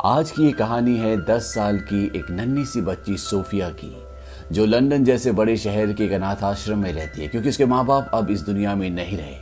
आज की ये कहानी है 10 साल की एक नन्ही सी बच्ची सोफिया की, जो लंदन जैसे बड़े शहर के एक अनाथ आश्रम में रहती है क्योंकि उसके माँ बाप अब इस दुनिया में नहीं रहे।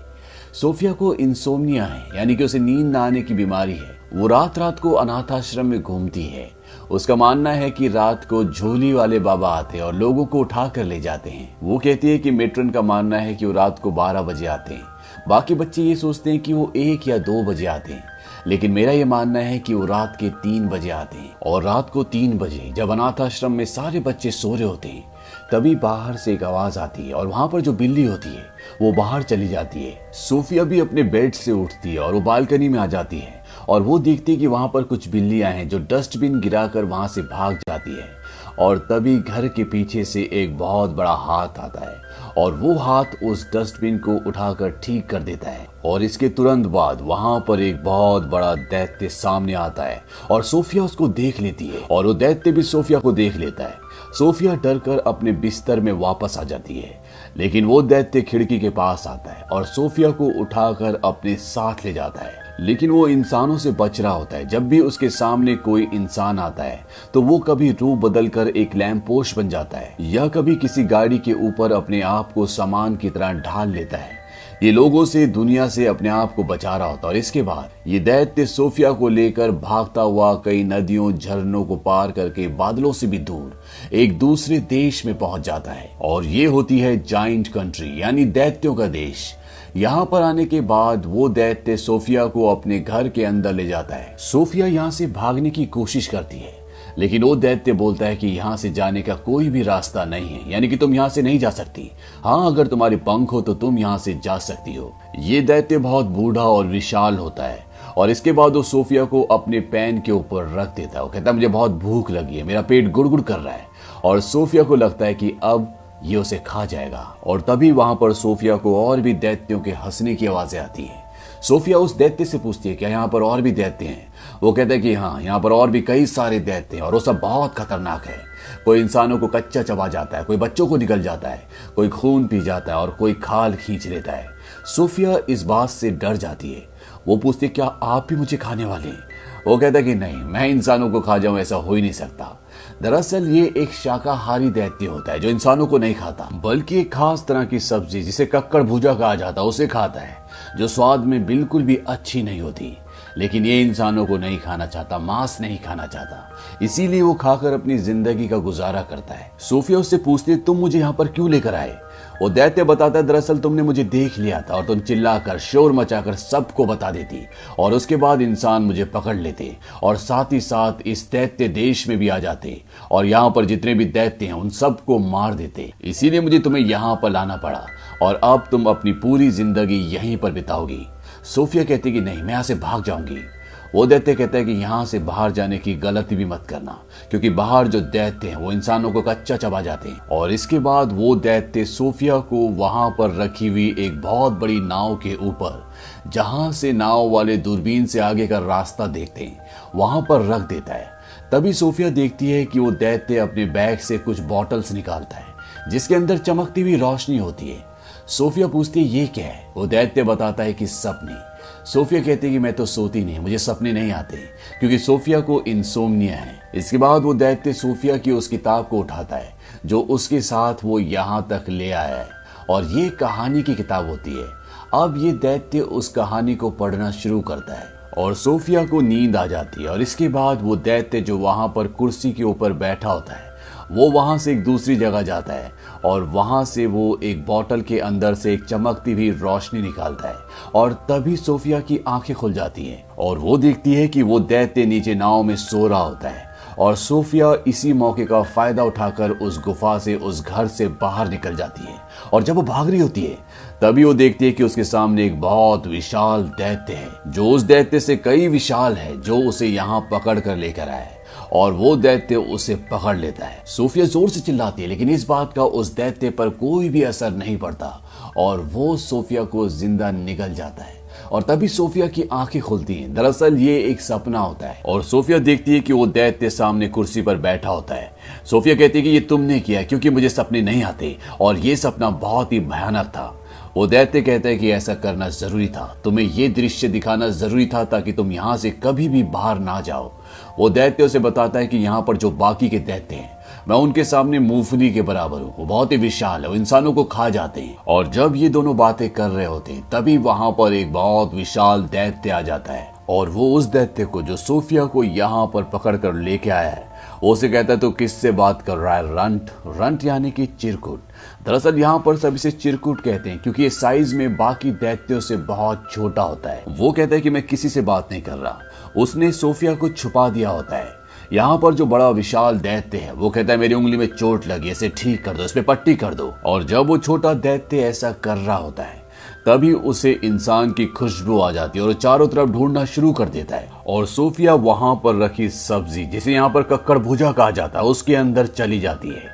सोफिया को इंसोम्निया है, यानी कि उसे नींद न आने की बीमारी है। वो रात रात को अनाथ आश्रम में घूमती है। उसका मानना है कि रात को झोली वाले बाबा आते हैं और लोगों को उठा कर ले जाते हैं। वो कहती है कि मेट्रन का मानना है कि वो रात को 12 बजे आते हैं। बाकी बच्चे ये सोचते हैं कि वो 1 या 2 बजे आते हैं, लेकिन मेरा ये मानना है कि वो रात के 3 बजे आते हैं। और रात को 3 बजे जब अनाथ आश्रम में सारे बच्चे सो रहे होते हैं, तभी बाहर से एक आवाज आती है और वहां पर जो बिल्ली होती है वो बाहर चली जाती है। सोफिया भी अपने बेड से उठती है और वो बालकनी में आ जाती है और वो देखती है कि वहां पर कुछ बिल्लियां हैं जो डस्टबिन गिराकर वहां से भाग जाती है। और तभी घर के पीछे से एक बहुत बड़ा हाथ आता है और वो हाथ उस डस्टबिन को उठाकर ठीक कर देता है। और इसके तुरंत बाद वहां पर एक बहुत बड़ा दैत्य सामने आता है और सोफिया उसको देख लेती है और वो दैत्य भी सोफिया को देख लेता है। सोफिया डरकर अपने बिस्तर में वापस आ जाती है, लेकिन वो दैत्य खिड़की के पास आता है और सोफिया को उठाकर अपने साथ ले जाता है। लेकिन वो इंसानों से बच रहा होता है। जब भी उसके सामने कोई इंसान आता है तो वो कभी रूप बदल कर एक लैंप पोस्ट बन जाता है या कभी किसी गाड़ी के ऊपर अपने आप को सामान की तरह ढाल लेता है। ये लोगों से, दुनिया से अपने आप को बचा रहा होता है। और इसके बाद ये दैत्य सोफिया को लेकर भागता हुआ कई नदियों, झरनों को पार करके बादलों से भी दूर एक दूसरे देश में पहुंच जाता है। और ये होती है जाइंट कंट्री, यानी दैत्यों का देश। यहाँ पर आने के बाद वो दैत्य सोफिया को अपने घर के अंदर ले जाता है। सोफिया यहाँ से भागने की कोशिश करती है, लेकिन वो दैत्य बोलता है कि यहाँ से जाने का कोई भी रास्ता नहीं है, यानी कि तुम यहाँ से नहीं जा सकती। हाँ, अगर तुम्हारे पंख हो तो तुम यहाँ से जा सकती हो। ये दैत्य बहुत बूढ़ा और विशाल होता है और इसके बाद वो सोफिया को अपने पैन के ऊपर रख देता है। वो कहता है मुझे बहुत भूख लगी है, मेरा पेट गुड़गुड़ कर रहा है। और सोफिया को लगता है कि अब ये उसे खा जाएगा। और तभी वहां पर सोफिया को और भी दैत्यों के हंसने की आवाजें आती हैं। सोफिया उस दैत्य से पूछती है क्या यहाँ पर और भी दैत्य हैं। वो कहता है कि हाँ, यहाँ पर और भी कई सारे दैत्य हैं और वो सब बहुत खतरनाक है। कोई इंसानों को कच्चा चबा जाता है, कोई बच्चों को निगल जाता है, कोई खून पी जाता है और कोई खाल खींच लेता है। सोफिया इस बात से डर जाती है। वो पूछती है क्या आप भी मुझे खाने वाले हैं। वो कहता है कि नहीं, मैं इंसानों को खा जाऊं ऐसा हो ही नहीं सकता। दरअसल ये एक शाकाहारी दैत्य होता है जो इंसानों को नहीं खाता, बल्कि एक खास तरह की सब्जी जिसे कक्कड़ भुजा कहा जाता है उसे खाता है, जो स्वाद में बिल्कुल भी अच्छी नहीं होती। लेकिन ये इंसानों को नहीं खाना चाहता, मांस नहीं खाना चाहता, इसीलिए वो खाकर अपनी जिंदगी का गुजारा करता है। सोफिया उससे पूछती है तुम मुझे यहाँ पर क्यों लेकर आए। वो दैत्य बताता है दरअसल तुमने मुझे देख लिया था और तुम चिल्लाकर, शोर मचाकर सबको बता देती और उसके बाद इंसान मुझे पकड़ लेते और साथ ही साथ इस दैत्य देश में भी आ जाते और यहाँ पर जितने भी दैत्य हैं उन सबको मार देते। इसीलिए मुझे तुम्हें यहाँ पर लाना पड़ा और अब तुम अपनी पूरी जिंदगी यहीं पर बिताओगी। सोफिया कहती कि नहीं, मैं यहाँ से भाग जाऊंगी। वो दैत्य कहता है कि यहाँ से बाहर जाने की गलती भी मत करना, क्योंकि बाहर जो दैत्य हैं वो इंसानों को कच्चा चबा जाते हैं। और इसके बाद वो दैत्य सोफिया को वहां पर रखी हुई एक बहुत बड़ी नाव के ऊपर, जहां से नाव वाले दूरबीन से आगे का रास्ता देखते हैं, वहां पर रख देता है। तभी सोफिया देखती है कि वो दैत्य अपने बैग से कुछ बॉटल्स निकालता है जिसके अंदर चमकती हुई रोशनी होती है। सोफिया पूछती है ये क्या है। वो दैत्य बताता है कि सपने। सोफिया कहती है कि मैं तो सोती नहीं, मुझे सपने नहीं आते, क्योंकि सोफिया को इंसोम्निया है। इसके बाद वो दैत्य सोफिया की उस किताब को उठाता है जो उसके साथ वो यहाँ तक ले आया है और ये कहानी की किताब होती है। अब ये दैत्य उस कहानी को पढ़ना शुरू करता है और सोफिया को नींद आ जाती है। और इसके बाद वो दैत्य जो वहां पर कुर्सी के ऊपर बैठा होता है वो वहां से एक दूसरी जगह जाता है और वहां से वो एक बोतल के अंदर से एक चमकती हुई रोशनी निकालता है और तभी सोफिया की आंखें खुल जाती हैं और वो देखती है कि वो दैत्य नीचे नाव में सो रहा होता है। और सोफिया इसी मौके का फायदा उठाकर उस गुफा से, उस घर से बाहर निकल जाती है। और जब वो भाग रही होती है तभी वो देखती है कि उसके सामने एक बहुत विशाल दैत्य है जो उस दैत्य से कई विशाल है, जो उसे यहाँ पकड़ कर लेकर आया है और वो दैत्य उसे पकड़ लेता है। सोफिया जोर से चिल्लाती है, लेकिन इस बात का उस दैत्य पर कोई भी असर नहीं पड़ता और वो सोफिया को जिंदा निगल जाता है। और तभी सोफिया की आंखें खुलती हैं। दरअसल ये एक सपना होता है और सोफिया देखती है कि वो दैत्य सामने कुर्सी पर बैठा होता है। सोफिया कहती है कि ये तुमने किया, क्योंकि मुझे सपने नहीं आते और ये सपना बहुत ही भयानक था। वो दैत्य कहता है कि ऐसा करना जरूरी था, तुम्हें ये दृश्य दिखाना जरूरी था ताकि तुम यहाँ से कभी भी बाहर ना जाओ। वो दैत्य उसे बताता है कि यहाँ पर जो बाकी के दैत्य हैं, मैं उनके सामने मूंगफली के बराबर हूँ। वो बहुत ही विशाल है, वो इंसानों को खा जाते हैं। और जब ये दोनों बातें कर रहे होते हैं तभी वहां पर एक बहुत विशाल दैत्य आ जाता है और वो उस दैत्य को जो सोफिया को यहाँ पर पकड़ कर लेके आया है, वो उसे कहता है तो किससे बात कर रहा है? रंट। रंट यानी कि चिरकुट। दरअसल यहाँ पर सब इसे चिरकुट कहते हैं क्योंकि ये साइज में बाकी दैत्यों से बहुत छोटा होता है। वो कहता है कि मैं किसी से बात नहीं कर रहा। उसने सोफिया को छुपा दिया होता है। यहाँ पर जो बड़ा विशाल दैत्य है वो कहता है मेरी उंगली में चोट लगी, इसे ठीक कर दो, इस पे पट्टी कर दो। और जब वो छोटा दैत्य ऐसा कर रहा होता है तभी उसे इंसान की खुशबू आ जाती है और चारों तरफ ढूंढना शुरू कर देता है। और सोफिया वहां पर रखी सब्जी, जिसे यहाँ पर कक्कड़ भुजा कहा जाता है, उसके अंदर चली जाती है।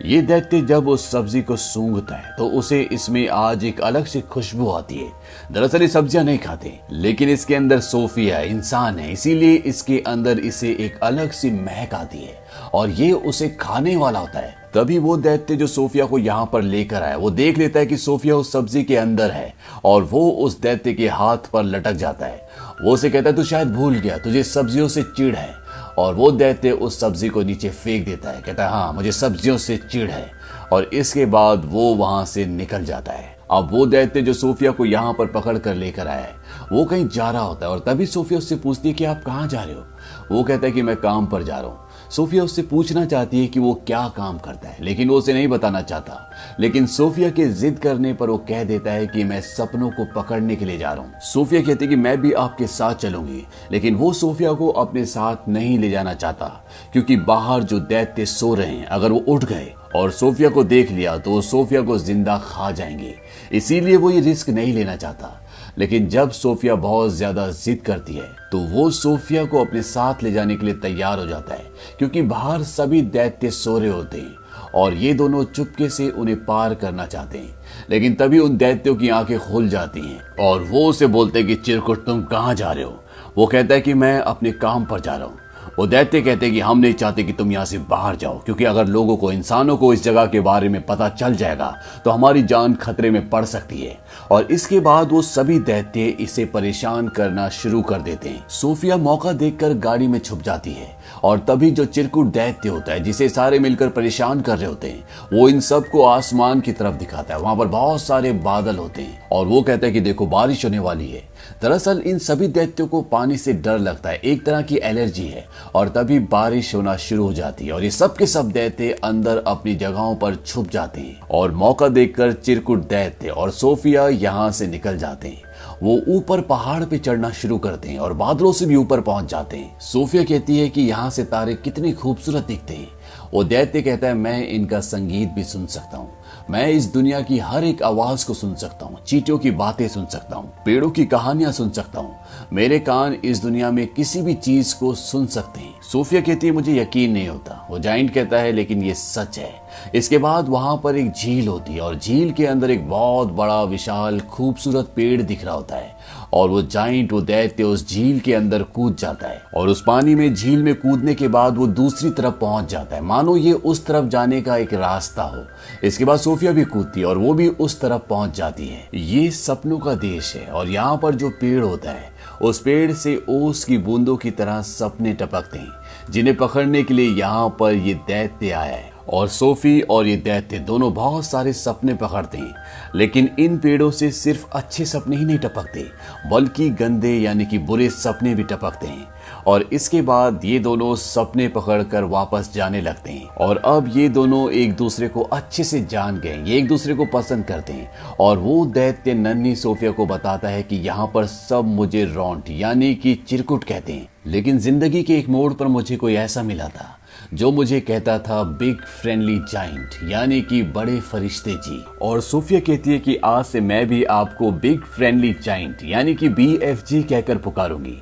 ये दैत्य जब उस सब्जी को सूंघता है तो उसे इसमें आज एक अलग सी खुशबू आती है। दरअसल ये सब्जियां नहीं खाते, लेकिन इसके अंदर सोफिया इंसान है, इसीलिए इसके अंदर इसे एक अलग सी महक आती है और ये उसे खाने वाला होता है। तभी वो दैत्य जो सोफिया को यहाँ पर लेकर आया, वो देख लेता है कि सोफिया उस सब्जी के अंदर है और वो उस दैत्य के हाथ पर लटक जाता है। वो उसे कहता है तू शायद भूल गया, तुझे सब्जियों से चिढ़ है। और वो दैत्य उस सब्जी को नीचे फेंक देता है, कहता है हाँ मुझे सब्जियों से चिढ़ है। और इसके बाद वो वहां से निकल जाता है। अब वो दैत्य जो सोफिया को यहाँ पर पकड़ कर लेकर आया है, वो कहीं जा रहा होता है और तभी सोफिया उससे पूछती है कि आप कहाँ जा रहे हो? वो कहता है कि मैं काम पर जा रहा हूँ। सोफिया उससे पूछना चाहती है कि वो क्या काम करता है, लेकिन वो उसे नहीं बताना चाहता। लेकिन सोफिया के जिद करने पर वो कह देता है कि मैं सपनों को पकड़ने के लिए जा रहा हूँ। सोफिया कहती है कि मैं भी आपके साथ चलूंगी, लेकिन वो सोफिया को अपने साथ नहीं ले जाना चाहता क्योंकि बाहर जो दैत्य सो रहे हैं, अगर वो उठ गए और सोफिया को देख लिया तो वो सोफिया को जिंदा खा जाएंगे। इसीलिए वो ये रिस्क नहीं लेना चाहता। लेकिन जब सोफिया बहुत ज्यादा जिद करती है तो वो सोफिया को अपने साथ ले जाने के लिए तैयार हो जाता है क्योंकि बाहर सभी दैत्य सो रहे होते हैं और ये दोनों चुपके से उन्हें पार करना चाहते हैं। लेकिन तभी उन दैत्यों की आंखें खुल जाती हैं और वो उसे बोलते हैं कि चिरकुट तुम कहाँ जा रहे हो? वो कहता है कि मैं अपने काम पर जा रहा हूँ। वो दैत्य कहते हैं कि हम नहीं चाहते कि तुम यहाँ से बाहर जाओ क्योंकि अगर लोगों को, इंसानों को इस जगह के बारे में पता चल जाएगा तो हमारी जान खतरे में पड़ सकती है। और इसके बाद वो सभी दैत्य इसे परेशान करना शुरू कर देते हैं। सोफिया मौका देखकर गाड़ी में छुप जाती है और तभी जो चिरकुट दैत्य होता है, जिसे सारे मिलकर परेशान कर रहे होते हैं, वो इन सबको आसमान की तरफ दिखाता है। वहां पर बहुत सारे बादल होते हैं और वो कहता है कि देखो बारिश होने वाली है। दरअसल इन सभी दैत्यों को पानी से डर लगता है, एक तरह की एलर्जी है। और तभी बारिश होना शुरू हो जाती है और ये सब के सब दैत्य अंदर अपनी जगहों पर छुप जाते हैं और मौका देखकर चिरकुट दैत्य और सोफिया यहाँ से निकल जाते हैं। वो ऊपर पहाड़ पे चढ़ना शुरू करते हैं और बादलों से भी ऊपर पहुंच जाते हैं। सोफिया कहती है कि यहाँ से तारे कितने खूबसूरत दिखते हैं। वो दैत्य कहता है मैं इनका संगीत भी सुन सकता हूँ, मैं इस दुनिया की हर एक आवाज को सुन सकता हूँ, चींटियों की बातें सुन सकता हूँ, पेड़ों की कहानियां सुन सकता हूँ, मेरे कान इस दुनिया में किसी भी चीज को सुन सकते हैं। सोफिया कहती है मुझे यकीन नहीं होता। वो जाइंट कहता है लेकिन ये सच है। इसके बाद वहां पर एक झील होती है और झील के अंदर एक बहुत बड़ा विशाल खूबसूरत पेड़ दिख रहा होता है और वो जाइंट, वो दैत्य उस झील के अंदर कूद जाता है और उस पानी में, झील में कूदने के बाद वो दूसरी तरफ पहुंच जाता है, मानो ये उस तरफ जाने का एक रास्ता हो। इसके बाद सोफिया भी कूदती है और वो भी उस तरफ पहुंच जाती है। ये सपनों का देश है और यहाँ पर जो पेड़ होता है, उस पेड़ से ओस की बूंदों की तरह सपने टपकते हैं, जिन्हें पकड़ने के लिए यहाँ पर ये दैत्य आया है। और सोफी और ये दैत्य दोनों बहुत सारे सपने पकड़ते हैं, लेकिन इन पेड़ों से सिर्फ अच्छे सपने ही नहीं टपकते, बल्कि गंदे यानी कि बुरे सपने भी टपकते हैं। और इसके बाद ये दोनों सपने पकड़कर वापस जाने लगते हैं और अब ये दोनों एक दूसरे को अच्छे से जान गए, ये एक दूसरे को पसंद करते हैं। और वो दैत्य नन्ही सोफिया को बताता है कि यहाँ पर सब मुझे रॉन्ट यानी कि चिरकुट कहते हैं, लेकिन जिंदगी के एक मोड़ पर मुझे कोई ऐसा मिला था जो मुझे कहता था बिग फ्रेंडली जाइंट यानी कि बड़े फरिश्ते जी। और सोफिया कहती है कि आज से मैं भी आपको बिग फ्रेंडली जाइंट यानी कि BFG कहकर पुकारूंगी।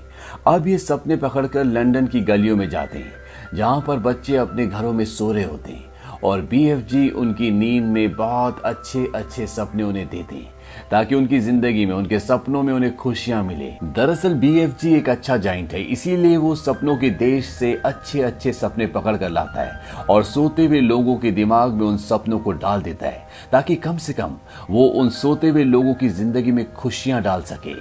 अब ये सपने पकड़कर लंदन की गलियों में जाते हैं जहां पर बच्चे अपने घरों में सो रहे होते हैं और BFG उनकी नींद में बहुत अच्छे अच्छे सपने उन्हें देते हैं। ताकि उनकी जिंदगी में, उनके सपनों में उन्हें खुशियां मिले। दरअसल BFG एक अच्छा जाइंट है, इसीलिए वो सपनों के देश से अच्छे अच्छे सपने पकड़ कर लाता है और सोते हुए लोगों के दिमाग में उन सपनों को डाल देता है, ताकि कम से कम वो उन सोते हुए लोगों की जिंदगी में खुशियां डाल सके।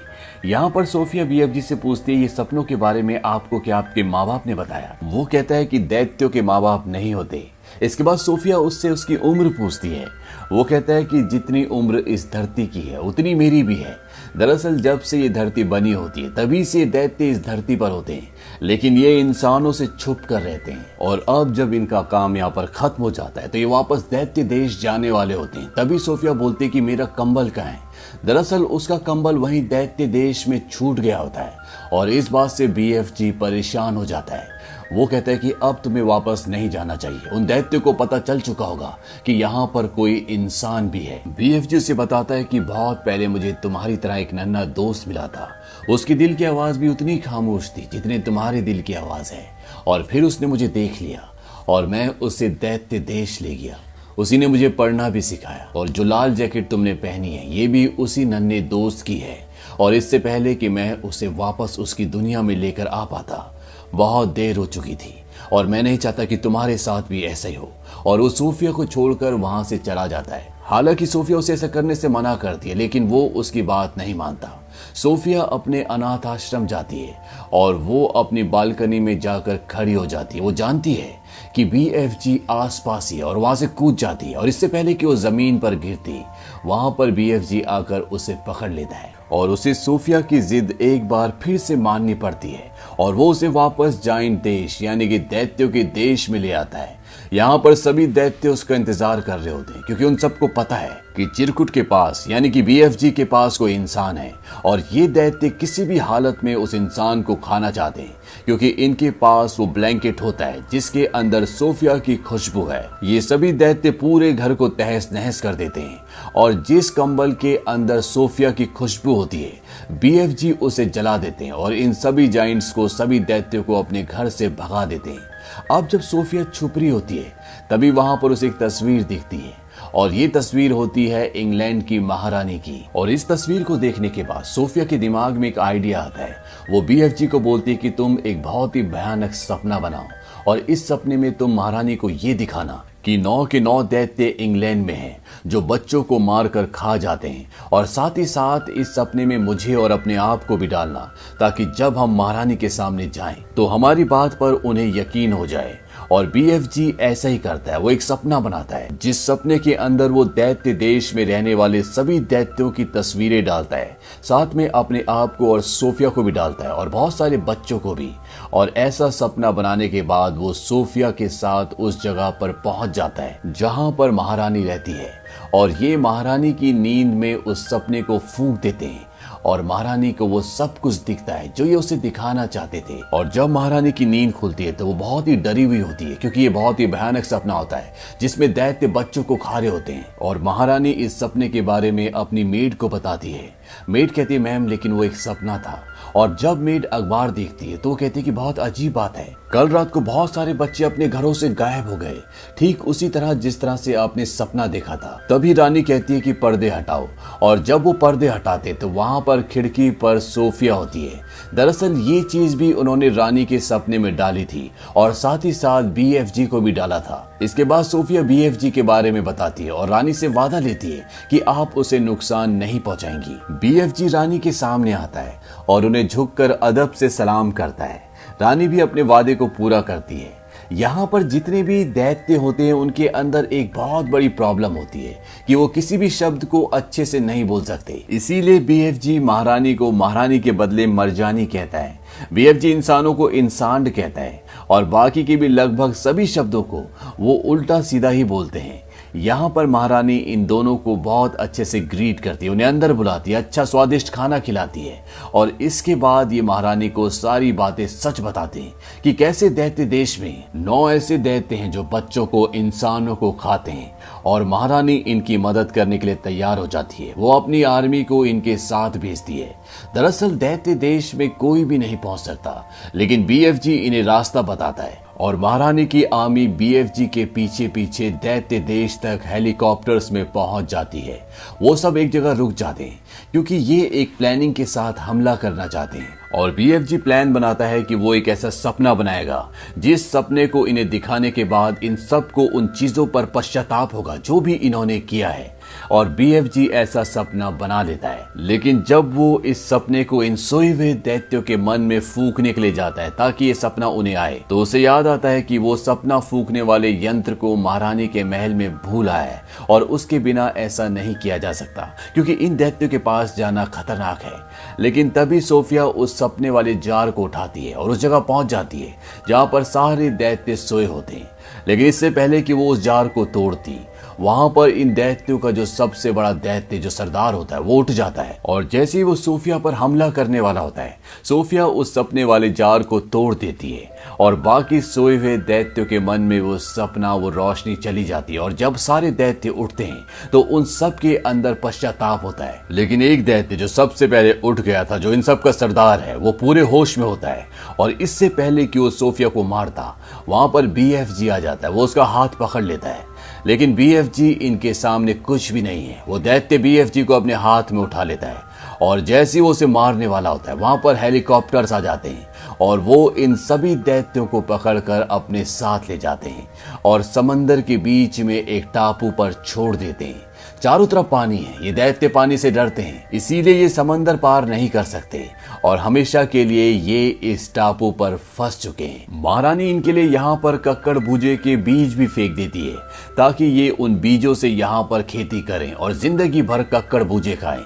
यहाँ पर सोफिया BFG से पूछती है, ये सपनों के बारे में आपको क्या आपके माँ बाप ने बताया? वो कहता है कि दैत्यों के माँ बाप नहीं होते। इसके बाद सोफिया उससे उसकी उम्र पूछती है। वो कहता है कि जितनी उम्र इस धरती की है उतनी मेरी भी है। दरअसल जब से ये धरती बनी होती है तभी से दैत्य इस धरती पर होते हैं, लेकिन ये इंसानों से छुप कर रहते हैं और अब जब इनका काम यहाँ पर खत्म हो जाता है तो ये वापस दैत्य देश जाने वाले होते हैं। तभी सोफिया बोलती है कि मेरा कंबल कहाँ है? दरअसल उसका कंबल वहीं दैत्य देश में छूट गया होता है और इस बात से BFG परेशान हो जाता है। वो कहता है कि अब तुम्हें वापस नहीं जाना चाहिए। उन दैत्य को पता चल चुका होगा कि यहाँ पर कोई इंसान भी है। BFG से बताता है कि बहुत पहले मुझे तुम्हारी तरह एक नन्हा दोस्त मिला था। उसकी दिल की आवाज भी उतनी खामोश थी जितनी तुम्हारे दिल की आवाज है। और फिर उसने मुझे देख लिया और मैं उसे दैत्य देश ले गया। उसी ने मुझे पढ़ना भी सिखाया और जो लाल जैकेट तुमने पहनी है ये भी उसी नन्हे दोस्त की है। और इससे पहले कि मैं उसे वापस उसकी दुनिया में लेकर आ पाता बहुत देर हो चुकी थी और मैं नहीं चाहता कि तुम्हारे साथ भी ऐसा ही हो। और वो सोफिया को छोड़कर वहां से चला जाता है। हालांकि सोफिया उसे ऐसा करने से मना करती है, लेकिन वो उसकी बात नहीं मानता। सोफिया अपने अनाथ आश्रम जाती है और वो अपनी बालकनी में जाकर खड़ी हो जाती है। वो जानती है कि BFG आसपास ही है और वहां से कूद जाती है और इससे पहले कि वो जमीन पर गिरती वहां पर BFG आकर उसे पकड़ लेता है और उसे सोफिया की जिद एक बार फिर से माननी पड़ती है और वो उसे वापस जाइंट देश यानी कि दैत्यों के देश में ले आता है। यहाँ पर सभी दैत्य उसका इंतजार कर रहे होते हैं क्योंकि उन सबको पता है कि चिरकुट के पास यानी कि BFG के पास कोई इंसान है और ये दैत्य किसी भी हालत में उस इंसान को खाना चाहते हैं क्योंकि इनके पास वो ब्लैंकेट होता है जिसके अंदर सोफिया की खुशबू है। ये सभी दैत्य पूरे घर को तहस नहस कर देते हैं और जिस कंबल के अंदर सोफिया की खुशबू होती है BFG उसे जला देते हैं और इन सभी जाइंट्स को, सभी दैत्यों को अपने घर से भगा देते हैं। अब जब सोफिया छुप रही होती है तभी वहां पर उसे एक तस्वीर दिखती है और ये तस्वीर होती है इंग्लैंड की महारानी की। और इस तस्वीर को देखने के बाद सोफिया के दिमाग में एक आइडिया आता है। वो BFG को बोलती है कि तुम एक बहुत ही भयानक सपना बनाओ और इस सपने में तुम महारानी को ये दिखाना कि 9 के 9 दैत्य इंग्लैंड में हैं जो बच्चों को मारकर खा जाते हैं और साथ ही साथ इस सपने में मुझे और अपने आप को भी डालना ताकि जब हम महारानी के सामने जाएं तो हमारी बात पर उन्हें यकीन हो जाए। और BFG ऐसा ही करता है। वो एक सपना बनाता है जिस सपने के अंदर वो दैत्य देश में रहने वाले सभी दैत्यों की तस्वीरें डालता है, साथ में अपने आप को और सोफिया को भी डालता है और बहुत सारे बच्चों को भी। और ऐसा सपना बनाने के बाद वो सोफिया के साथ उस जगह पर पहुंच जाता है जहां पर महारानी रहती है और ये महारानी की नींद में उस सपने को फूंक देते हैं और महारानी को वो सब कुछ दिखता है जो ये उसे दिखाना चाहते थे। और जब महारानी की नींद खुलती है तो वो बहुत ही डरी हुई होती है क्योंकि ये बहुत ही भयानक सपना होता है जिसमें दैत्य बच्चों को खा रहे होते हैं। और महारानी इस सपने के बारे में अपनी मेड को बताती है। मेड कहती है मैम लेकिन वो एक सपना था। और जब मेड अखबार देखती है तो वो कहती है कि बहुत अजीब बात है, कल रात को बहुत सारे बच्चे अपने घरों से गायब हो गए, ठीक उसी तरह जिस तरह से आपने सपना देखा था। तभी रानी कहती है कि पर्दे हटाओ और जब वो पर्दे हटाते तो वहां पर खिड़की पर सोफिया होती है। दरअसल ये चीज भी उन्होंने रानी के सपने में डाली थी और साथ ही साथ BFG को भी डाला था। इसके बाद सोफिया BFG के बारे में बताती है और रानी से वादा लेती है कि आप उसे नुकसान नहीं पहुंचाएंगी। BFG रानी के सामने आता है और उन्हें झुककर अदब से सलाम करता है। रानी भी अपने वादे को पूरा करती है। यहाँ पर जितने भी दैत्य होते हैं उनके अंदर एक बहुत बड़ी प्रॉब्लम होती है कि वो किसी भी शब्द को अच्छे से नहीं बोल सकते। इसीलिए BFG महारानी को महारानी के बदले मरजानी कहता है, BFG इंसानों को इंसान कहता है और बाकी के भी लगभग सभी शब्दों को वो उल्टा सीधा ही बोलते हैं। यहाँ पर महारानी इन दोनों को बहुत अच्छे से ग्रीट करती है, उन्हें अंदर बुलाती है, अच्छा स्वादिष्ट खाना खिलाती है और इसके बाद ये महारानी को सारी बातें सच बताते हैं कि कैसे दैत्य देश में 9 ऐसे दैत्य हैं जो बच्चों को, इंसानों को खाते हैं। और महारानी इनकी मदद करने के लिए तैयार हो जाती है। वो अपनी आर्मी को इनके साथ भेजती है। दरअसल दैत्य देश में कोई भी नहीं पहुंच सकता, लेकिन BFG इन्हें रास्ता बताता है और महारानी की आर्मी बीएफजी के पीछे पीछे दैत्य देश तक हेलीकॉप्टर्स में पहुंच जाती है। वो सब एक जगह रुक जाते हैं क्योंकि ये एक प्लानिंग के साथ हमला करना चाहते हैं। और बीएफजी प्लान बनाता है कि वो एक ऐसा सपना बनाएगा जिस सपने को इन्हें दिखाने के बाद इन सबको उन चीजों पर पश्चाताप होगा जो भी इन्होंने किया है। और बीएफजी ऐसा सपना बना लेता है, लेकिन जब वो इस सपने को इन सोए हुए दैत्यों के मन में फूंकने के लिए जाता है ताकि ये सपना उन्हें आए, तो उसे याद आता है कि वो सपना फूंकने वाले यंत्र को महारानी के महल में भूल आया है और उसके बिना ऐसा नहीं किया जा सकता क्योंकि इन दैत्यों के पास जाना खतरनाक है। लेकिन तभी सोफिया उस सपने वाले जार को उठाती है और उस जगह पहुंच जाती है जहां पर सारे दैत्य सोए होते हैं। लेकिन इससे पहले कि वो उस जार को तोड़ती, वहां पर इन दैत्यों का जो सबसे बड़ा दैत्य जो सरदार होता है वो उठ जाता है और जैसे ही वो सोफिया पर हमला करने वाला होता है, सोफिया उस सपने वाले जार को तोड़ देती है और बाकी सोए हुए दैत्यों के मन में वो सपना, वो रोशनी चली जाती है। और जब सारे दैत्य उठते हैं तो उन सब के अंदर पश्चाताप होता है। लेकिन एक दैत्य जो सबसे पहले उठ गया था, जो इन सब का सरदार है, वो पूरे होश में होता है और इससे पहले कि वो सोफिया को मारता, वहां पर बीएफजी आ जाता है। वो उसका हाथ पकड़ लेता है, लेकिन बीएफजी इनके सामने कुछ भी नहीं है। वो दैत्य बीएफजी को अपने हाथ में उठा लेता है और जैसे ही वो उसे मारने वाला होता है, वहां पर हेलीकॉप्टर्स आ जाते हैं और वो इन सभी दैत्यों को पकड़कर अपने साथ ले जाते हैं और समंदर के बीच में एक टापू पर छोड़ देते हैं। चारों तरफ पानी है, ये दैत्य पानी से डरते हैं, इसीलिए ये समंदर पार नहीं कर सकते और हमेशा के लिए ये इस टापू पर फंस चुके हैं। महारानी इनके लिए यहाँ पर कक्कड़ भूजे के बीज भी फेंक देती है ताकि ये उन बीजों से यहाँ पर खेती करें और जिंदगी भर कक्कड़ भूजे खाएं।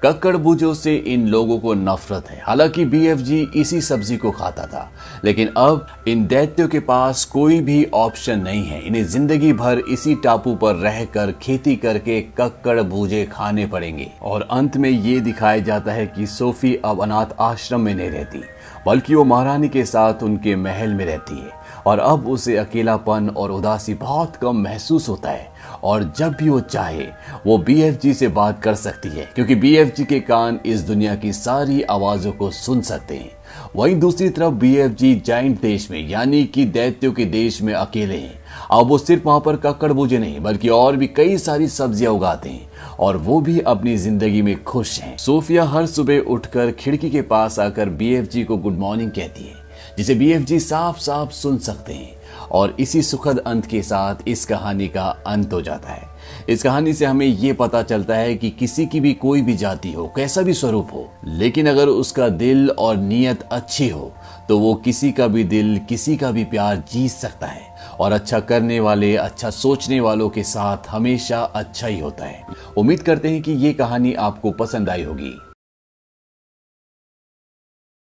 कक्कड़ भूजों से इन लोगों को नफरत है। हालांकि बीएफजी इसी सब्जी को खाता था, लेकिन अब इन दैत्यों के पास कोई भी ऑप्शन नहीं है। इन्हें जिंदगी भर इसी टापू पर रहकर खेती करके कक्कड़ भूजे खाने पड़ेंगे। और अंत में ये दिखाया जाता है कि सोफी अब अनाथ आश्रम में नहीं रहती, बल्कि वो महारानी के साथ उनके महल में रहती है और अब उसे अकेलापन और उदासी बहुत कम महसूस होता है। और जब भी वो चाहे वो बीएफजी से बात कर सकती है क्योंकि बीएफजी के कान इस दुनिया की सारी आवाजों को सुन सकते हैं। वहीं दूसरी तरफ बीएफजी जाइंट देश में, यानी कि दैत्यों के देश में अकेले हैं। अब वो सिर्फ वहां पर कक्कड़ भूजे नहीं बल्कि और भी कई सारी सब्जियां उगाते हैं और वो भी अपनी जिंदगी में खुश हैं। सोफिया हर सुबह उठकर खिड़की के पास आकर बीएफजी को गुड मॉर्निंग कहती है, जिसे बीएफजी साफ साफ सुन सकते हैं। और इसी सुखद अंत के साथ इस कहानी का अंत हो जाता है। इस कहानी से हमें ये पता चलता है कि किसी की भी कोई भी जाति हो, कैसा भी स्वरूप हो, लेकिन अगर उसका दिल और नीयत अच्छी हो तो वो किसी का भी दिल, किसी का भी प्यार जीत सकता है। और अच्छा करने वाले, अच्छा सोचने वालों के साथ हमेशा अच्छा ही होता है। उम्मीद करते हैं कि ये कहानी आपको पसंद आई होगी।